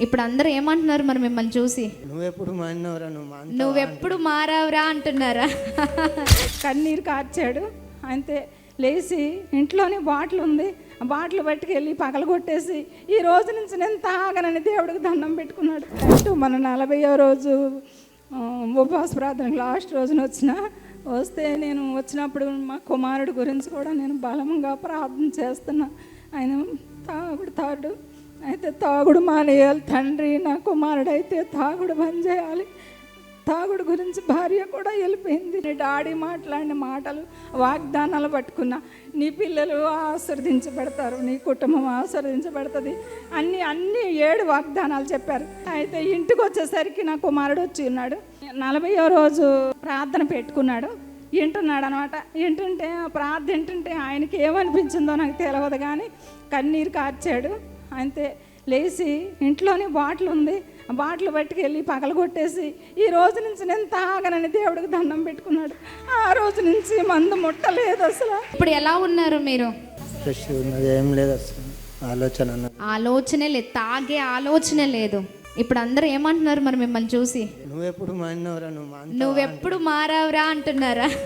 ఇప్పుడు అందరూ ఏమంటున్నారు మరి మిమ్మల్ని చూసి? నువ్వెప్పుడు మారినవరా, నువ్వెప్పుడు మారావురా అంటున్నారా? కన్నీరు కార్చాడు. అంతే, లేచి ఇంట్లోనే బాటిల్ ఉంది, ఆ బాటిల్ పట్టుకెళ్ళి పగలగొట్టేసి ఈ రోజు నుంచి నేను తాగనని దేవుడికి దండం పెట్టుకున్నాడు. మన 40వ రోజు ఉపవాస ప్రార్థనకు లాస్ట్ రోజున వస్తే నేను వచ్చినప్పుడు మా కుమారుడు గురించి కూడా నేను బలంగా ప్రార్థన చేస్తున్నా. ఆయన తాగుడు అయితే తాగుడు మానేయాలి తండ్రి, నా కుమారుడు అయితే తాగుడు బంద్ చేయాలి. తాగుడు గురించి భార్య కూడా వెళ్ళిపోయింది. నీ డాడీ మాట్లాడిన మాటలు, వాగ్దానాలు పట్టుకున్నా. నీ పిల్లలు ఆశీర్వదించబడతారు, నీ కుటుంబం ఆశీర్వదించబడుతుంది, అన్ని 7 వాగ్దానాలు చెప్పారు. అయితే ఇంటికి వచ్చేసరికి నా కుమారుడు వచ్చి ఉన్నాడు. 40వ రోజు ప్రార్థన పెట్టుకున్నాడు. వింటున్నాడు అనమాట. వింటుంటే ప్రార్థన వింటుంటే ఆయనకి ఏమనిపించిందో నాకు తెలియదు, కానీ కన్నీరు కార్చాడు. అంతే, లేచి ఇంట్లోనే బాటిల్ ఉంది, ఆ బాటిల్ పట్టుకెళ్ళి పగలగొట్టేసి ఈ రోజు నుంచి నేను తాగనని దేవుడికి దండం పెట్టుకున్నాడు. ఆ రోజు నుంచి మందు ముట్టలేదు అసలు. ఇప్పుడు ఎలా ఉన్నారు మీరు? ఫ్రెష్ ఉన్నది, ఏం లేదు అసలు. ఆలోచనే లేదు, తాగే ఆలోచన లేదు. ఇప్పుడు అందరూ ఏమంటున్నారు మరి మిమ్మల్ని చూసి? నువ్వెప్పుడు మారినవరా, నువ్వెప్పుడు మారావురా అంటున్నారా?